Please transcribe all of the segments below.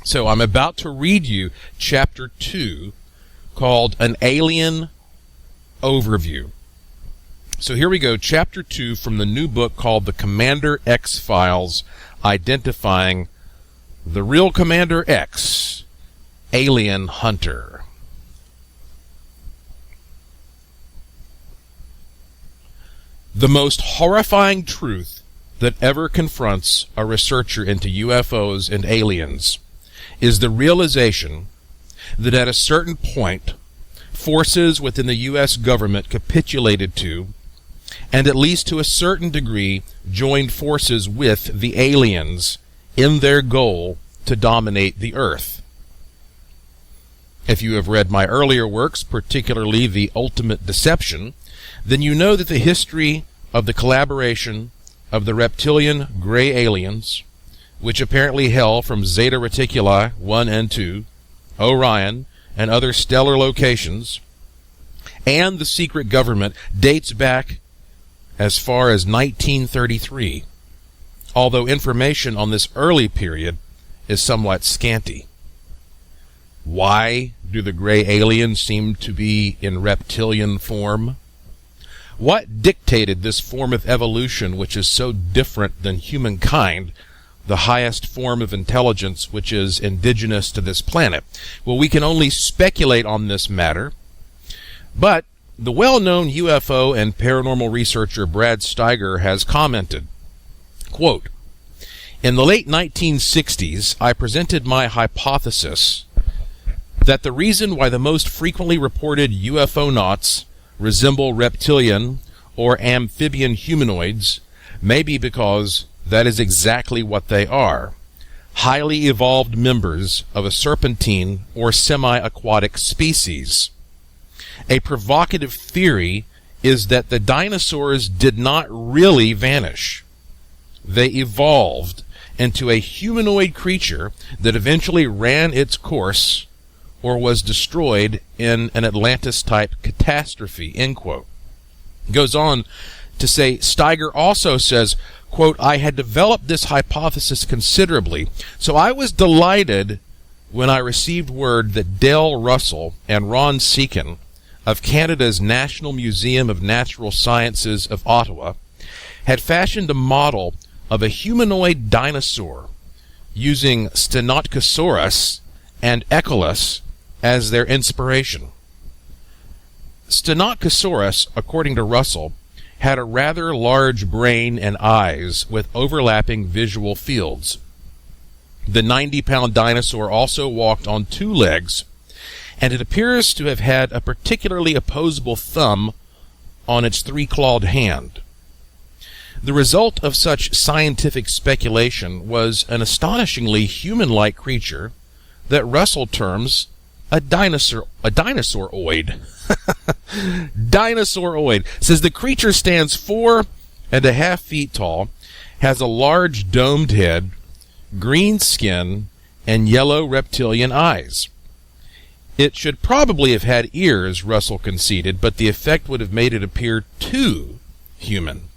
So I'm about to read you Chapter 2, called An Alien Overview. So here we go, Chapter 2 from the new book called The Commander X Files, Identifying the Real Commander X, Alien Hunter. The most horrifying truth that ever confronts a researcher into UFOs and aliens is the realization that at a certain point, forces within the U.S. government capitulated to, and at least to a certain degree, joined forces with the aliens in their goal to dominate the Earth. If you have read my earlier works, particularly The Ultimate Deception, then you know that the history of the collaboration of the reptilian gray aliens, which apparently hail from Zeta Reticuli 1 and 2, Orion, and other stellar locations, and the secret government dates back as far as 1933, although information on this early period is somewhat scanty. Why do the gray aliens seem to be in reptilian form? What dictated this form of evolution which is so different than humankind, the highest form of intelligence which is indigenous to this planet? Well, we can only speculate on this matter, but the well-known UFO and paranormal researcher Brad Steiger has commented, quote, "In the late 1960s, I presented my hypothesis that the reason why the most frequently reported UFO-nauts resemble reptilian or amphibian humanoids may be because that is exactly what they are, highly evolved members of a serpentine or semi-aquatic species. A provocative theory is that the dinosaurs did not really vanish. They evolved into a humanoid creature that eventually ran its course or was destroyed in an Atlantis-type catastrophe," end quote. Goes on to say, Steiger also says, quote, "I had developed this hypothesis considerably, so I was delighted when I received word that Dale Russell and Ron Seacon of Canada's National Museum of Natural Sciences of Ottawa had fashioned a model of a humanoid dinosaur using Stenotchosaurus and Echolus as their inspiration. Stenotchosaurus, according to Russell, had a rather large brain and eyes with overlapping visual fields. The 90-pound dinosaur also walked on 2 legs, and it appears to have had a particularly opposable thumb on its 3-clawed hand. The result of such scientific speculation was an astonishingly human-like creature that Russell terms a dinosauroid. Dinosauroid. Says the creature stands 4.5 feet tall, has a large domed head, green skin, and yellow reptilian eyes. It should probably have had ears, Russell conceded, but the effect would have made it appear too human.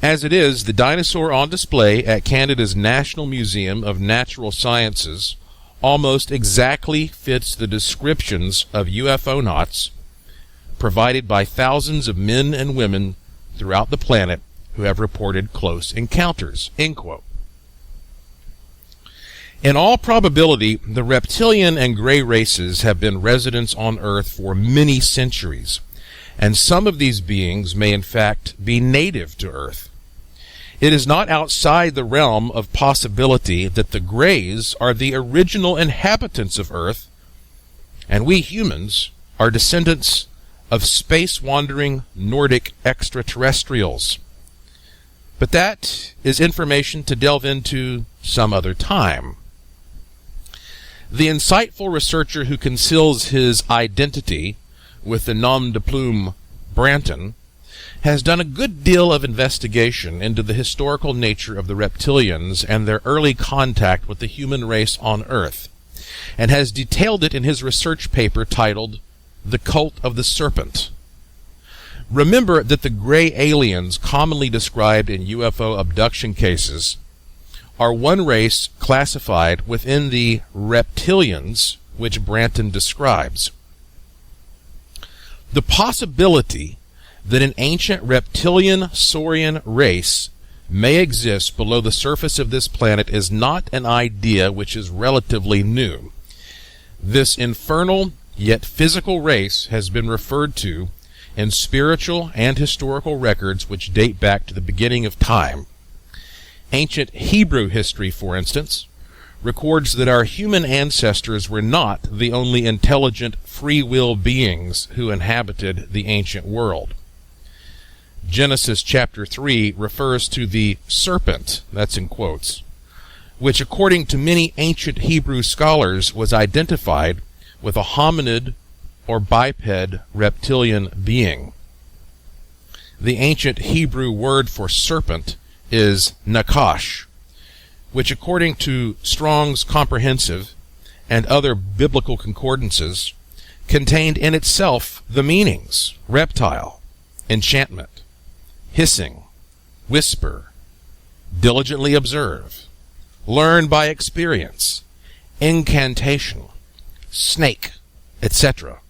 As it is, the dinosaur on display at Canada's National Museum of Natural Sciences almost exactly fits the descriptions of UFO-nauts provided by thousands of men and women throughout the planet who have reported close encounters," end quote. In all probability, the reptilian and gray races have been residents on Earth for many centuries, and some of these beings may in fact be native to Earth. It is not outside the realm of possibility that the Greys are the original inhabitants of Earth, and we humans are descendants of space-wandering Nordic extraterrestrials. But that is information to delve into some other time. The insightful researcher who conceals his identity with the nom de plume Branton has done a good deal of investigation into the historical nature of the reptilians and their early contact with the human race on Earth, and has detailed it in his research paper titled The Cult of the Serpent. Remember that the gray aliens commonly described in UFO abduction cases are one race classified within the Reptilians, which Branton describes. The possibility that an ancient reptilian saurian race may exist below the surface of this planet is not an idea which is relatively new. This infernal yet physical race has been referred to in spiritual and historical records which date back to the beginning of time. Ancient Hebrew history, for instance, records that our human ancestors were not the only intelligent free will beings who inhabited the ancient world. Genesis chapter 3 refers to the serpent, that's in quotes, which according to many ancient Hebrew scholars was identified with a hominid or biped reptilian being. The ancient Hebrew word for serpent is nakash, which according to Strong's Comprehensive and other biblical concordances contained in itself the meanings reptile, enchantment, hissing, whisper, diligently observe, learn by experience, incantation, snake, etc.,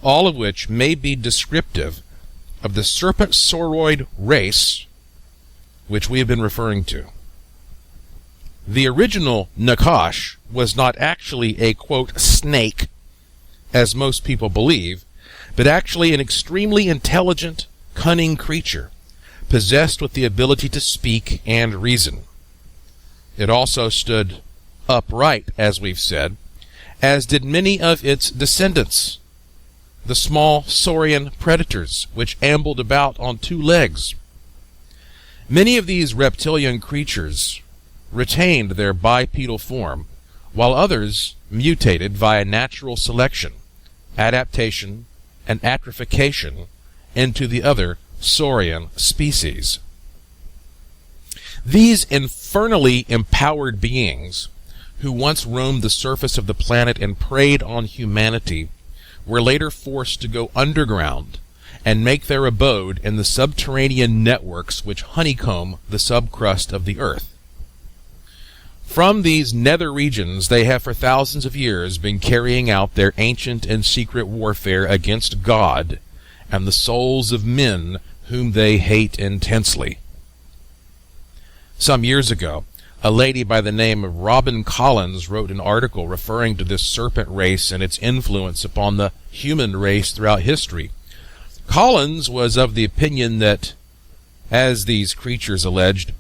all of which may be descriptive of the serpent sauroid race which we have been referring to. The original Nakash was not actually a, quote, snake, as most people believe, but actually an extremely intelligent, cunning creature, possessed with the ability to speak and reason. It also stood upright, as we've said, as did many of its descendants, the small saurian predators, which ambled about on two legs. Many of these reptilian creatures retained their bipedal form, while others mutated via natural selection, adaptation, and atrophication into the other saurian species. These infernally empowered beings, who once roamed the surface of the planet and preyed on humanity, were later forced to go underground and make their abode in the subterranean networks which honeycomb the subcrust of the earth. From these nether regions they have for thousands of years been carrying out their ancient and secret warfare against God and the souls of men whom they hate intensely. Some years ago, a lady by the name of Robin Collins wrote an article referring to this serpent race and its influence upon the human race throughout history. Collins was of the opinion that, as these creatures alleged,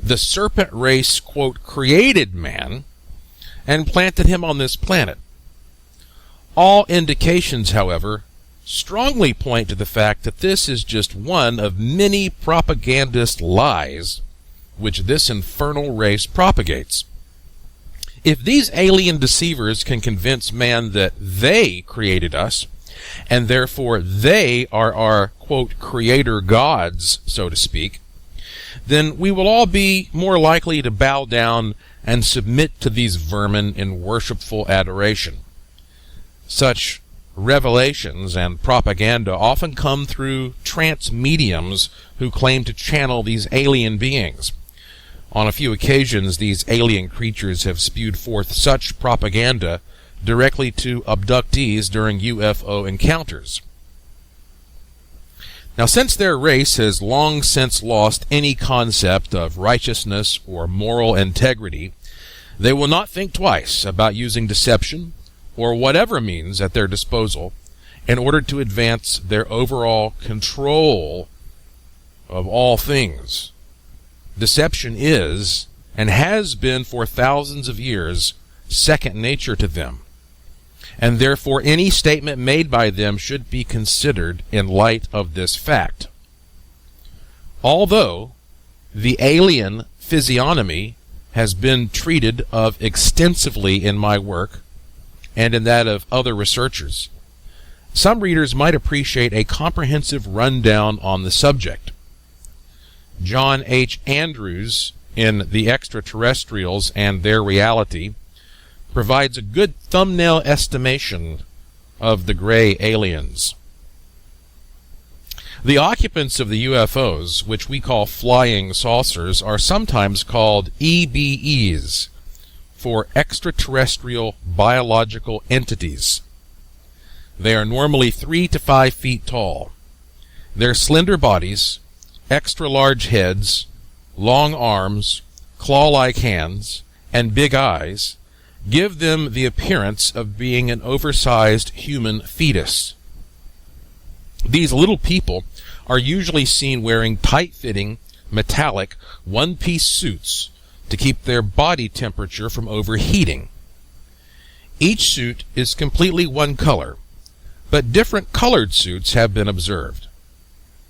the serpent race, quote, created man and planted him on this planet. All indications, however, strongly point to the fact that this is just one of many propagandist lies which this infernal race propagates. If these alien deceivers can convince man that they created us, and therefore they are our, quote, creator gods, so to speak, then we will all be more likely to bow down and submit to these vermin in worshipful adoration. Such revelations and propaganda often come through trance mediums who claim to channel these alien beings. On a few occasions, these alien creatures have spewed forth such propaganda directly to abductees during UFO encounters. Now, since their race has long since lost any concept of righteousness or moral integrity, they will not think twice about using deception or whatever means at their disposal in order to advance their overall control of all things. Deception is, and has been for thousands of years, second nature to them, and therefore any statement made by them should be considered in light of this fact. Although the alien physiognomy has been treated of extensively in my work and in that of other researchers, some readers might appreciate a comprehensive rundown on the subject. John H. Andrews, in The Extraterrestrials and Their Reality, provides a good thumbnail estimation of the gray aliens. The occupants of the UFOs, which we call flying saucers, are sometimes called EBEs, for extraterrestrial biological entities. They are normally 3 to 5 feet tall. Their slender bodies, extra large heads, long arms, claw-like hands, and big eyes give them the appearance of being an oversized human fetus. These little people are usually seen wearing tight-fitting, metallic, one-piece suits to keep their body temperature from overheating. Each suit is completely one color, but different colored suits have been observed.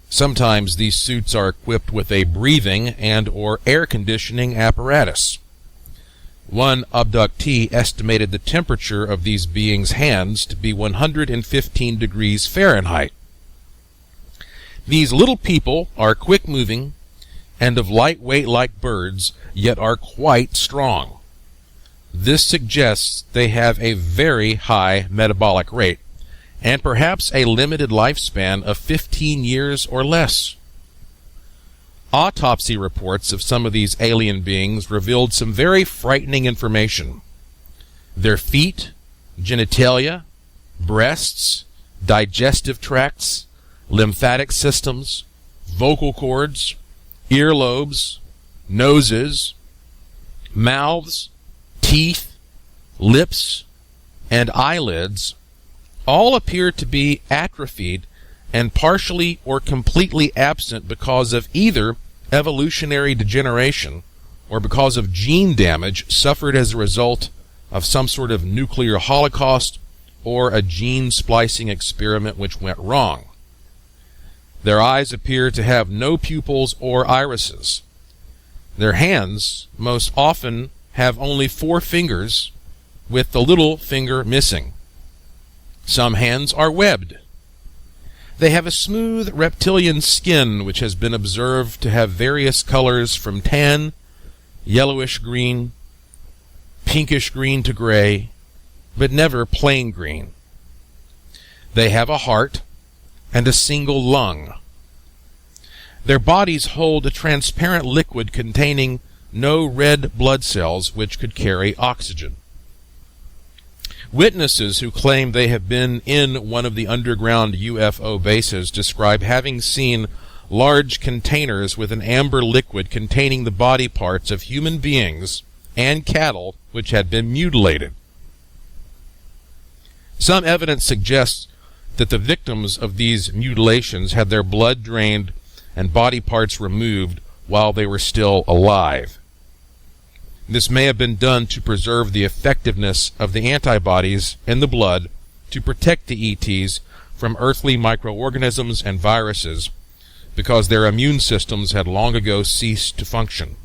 Sometimes these suits are equipped with a breathing and or air conditioning apparatus. One abductee estimated the temperature of these beings' hands to be 115 degrees Fahrenheit. These little people are quick-moving and of light weight like birds, yet are quite strong. This suggests they have a very high metabolic rate, and perhaps a limited lifespan of 15 years or less. Autopsy reports of some of these alien beings revealed some very frightening information. Their feet, genitalia, breasts, digestive tracts, lymphatic systems, vocal cords, earlobes, noses, mouths, teeth, lips, and eyelids all appear to be atrophied and partially or completely absent because of either evolutionary degeneration or because of gene damage suffered as a result of some sort of nuclear holocaust or a gene splicing experiment which went wrong. Their eyes appear to have no pupils or irises. Their hands most often have only 4 fingers, with the little finger missing. Some hands are webbed. They have a smooth reptilian skin which has been observed to have various colors from tan, yellowish green, pinkish green to gray, but never plain green. They have a heart and a single lung. Their bodies hold a transparent liquid containing no red blood cells which could carry oxygen. Witnesses who claim they have been in one of the underground UFO bases describe having seen large containers with an amber liquid containing the body parts of human beings and cattle which had been mutilated. Some evidence suggests that the victims of these mutilations had their blood drained and body parts removed while they were still alive. This may have been done to preserve the effectiveness of the antibodies in the blood to protect the ETs from earthly microorganisms and viruses, because their immune systems had long ago ceased to function.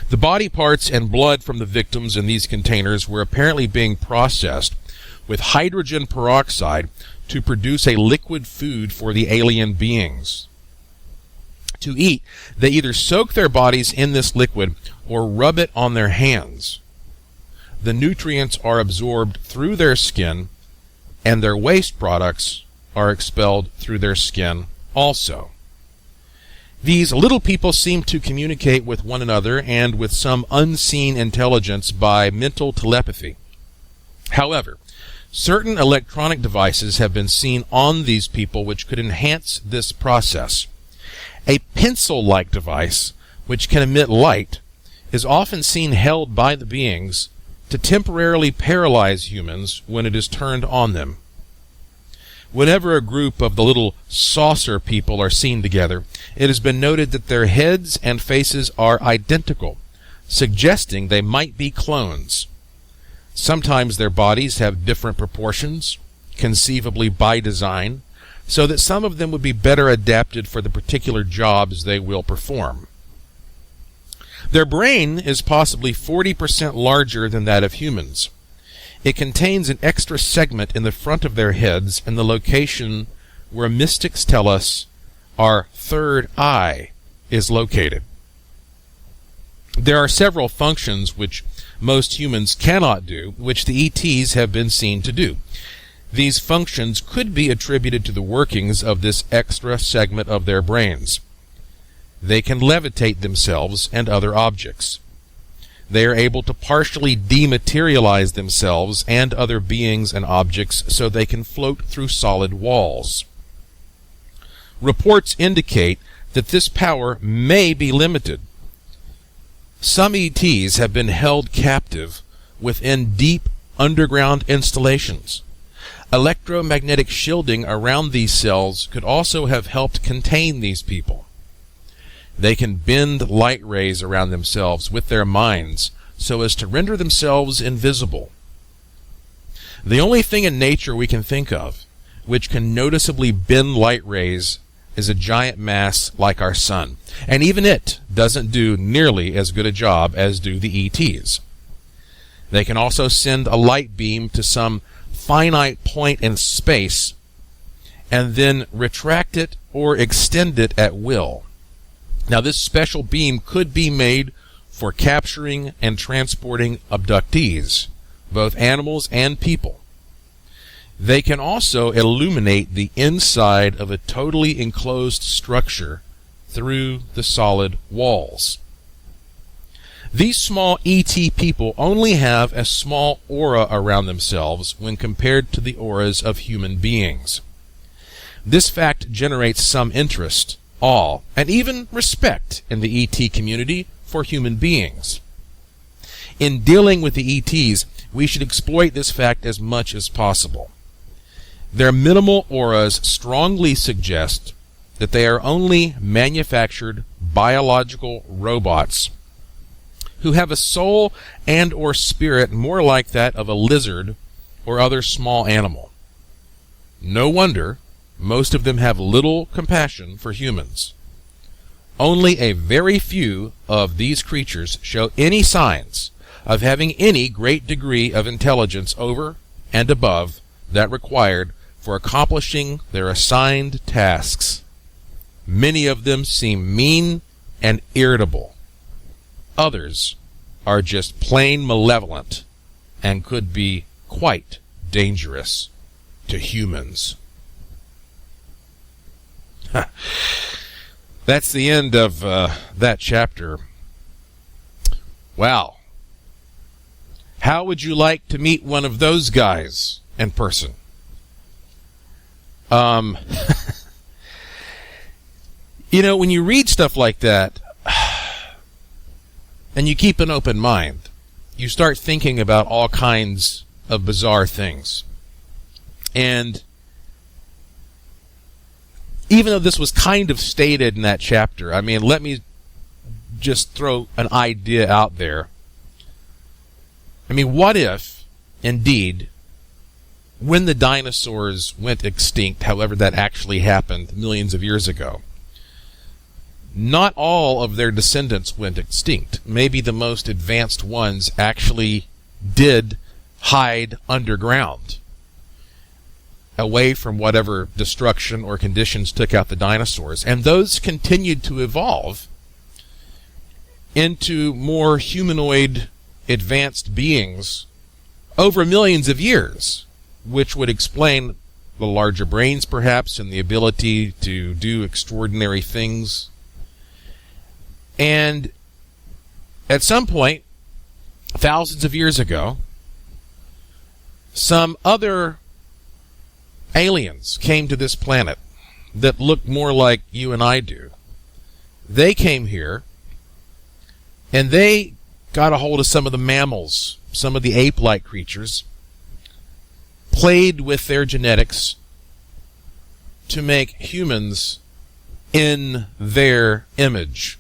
The body parts and blood from the victims in these containers were apparently being processed with hydrogen peroxide to produce a liquid food for the alien beings. To eat, they either soak their bodies in this liquid or rub it on their hands. The nutrients are absorbed through their skin, and their waste products are expelled through their skin also. These little people seem to communicate with one another and with some unseen intelligence by mental telepathy. However, certain electronic devices have been seen on these people which could enhance this process. A pencil-like device, which can emit light, is often seen held by the beings to temporarily paralyze humans when it is turned on them. Whenever a group of the little saucer people are seen together, it has been noted that their heads and faces are identical, suggesting they might be clones. Sometimes their bodies have different proportions, conceivably by design, so that some of them would be better adapted for the particular jobs they will perform. Their brain is possibly 40% larger than that of humans. It contains an extra segment in the front of their heads in the location where mystics tell us our third eye is located. There are several functions which most humans cannot do, which the ETs have been seen to do. These functions could be attributed to the workings of this extra segment of their brains. They can levitate themselves and other objects. They are able to partially dematerialize themselves and other beings and objects so they can float through solid walls. Reports indicate that this power may be limited. Some ETs have been held captive within deep underground installations. Electromagnetic shielding around these cells could also have helped contain these people. They can bend light rays around themselves with their minds so as to render themselves invisible. The only thing in nature we can think of which can noticeably bend light rays is a giant mass like our sun, and even it doesn't do nearly as good a job as do the ETs. They can also send a light beam to some finite point in space and then retract it or extend it at will. Now, this special beam could be made for capturing and transporting abductees, both animals and people. They can also illuminate the inside of a totally enclosed structure through the solid walls. These small ET people only have a small aura around themselves when compared to the auras of human beings. This fact generates some interest, awe, and even respect in the ET community for human beings. In dealing with the ETs, we should exploit this fact as much as possible. Their minimal auras strongly suggest that they are only manufactured biological robots who have a soul and or spirit more like that of a lizard or other small animal. No wonder most of them have little compassion for humans. Only a very few of these creatures show any signs of having any great degree of intelligence over and above that required for accomplishing their assigned tasks. Many of them seem mean and irritable. Others are just plain malevolent and could be quite dangerous to humans. That's the end of that chapter. Wow. How would you like to meet one of those guys in person? You know, when you read stuff like that, and you keep an open mind, you start thinking about all kinds of bizarre things. And even though this was kind of stated in that chapter, I mean, let me just throw an idea out there. I mean, what if, indeed, when the dinosaurs went extinct, however that actually happened millions of years ago, not all of their descendants went extinct. Maybe the most advanced ones actually did hide underground, away from whatever destruction or conditions took out the dinosaurs. And those continued to evolve into more humanoid, advanced beings over millions of years, which would explain the larger brains, perhaps, and the ability to do extraordinary things. And at some point, thousands of years ago, some other aliens came to this planet that looked more like you and I do. They came here, and they got a hold of some of the mammals, some of the ape-like creatures, played with their genetics to make humans in their image.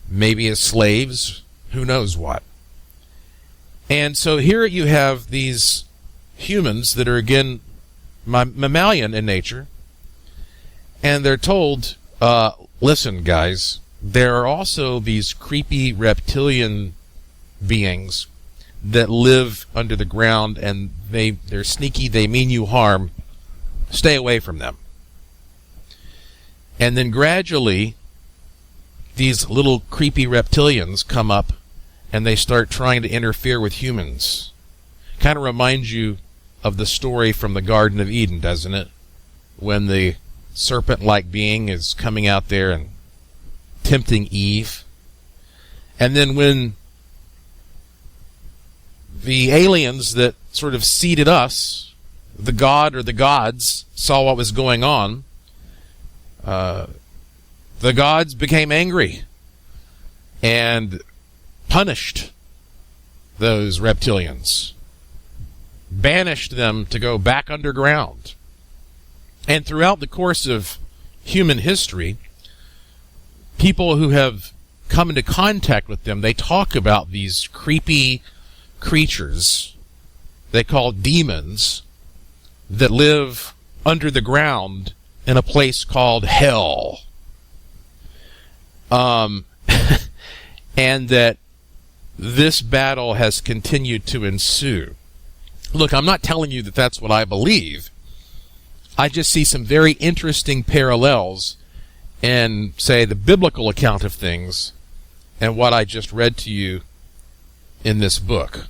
Maybe as slaves, who knows what. And so here you have these humans that are, again, mammalian in nature, and they're told, listen, guys, there are also these creepy reptilian beings that live under the ground, and they're sneaky, they mean you harm. Stay away from them. And then gradually, these little creepy reptilians come up, and they start trying to interfere with humans. Kind of reminds you of the story from the Garden of Eden, doesn't it? When the serpent-like being is coming out there and tempting Eve. And then when the aliens that sort of seeded us, the god or the gods, saw what was going on, the gods became angry and punished those reptilians, banished them to go back underground. And throughout the course of human history, people who have come into contact with them, they talk about these creepy creatures they call demons that live under the ground in a place called hell. And that this battle has continued to ensue. Look, I'm not telling you that that's what I believe. I just see some very interesting parallels in, say, the biblical account of things and what I just read to you in this book.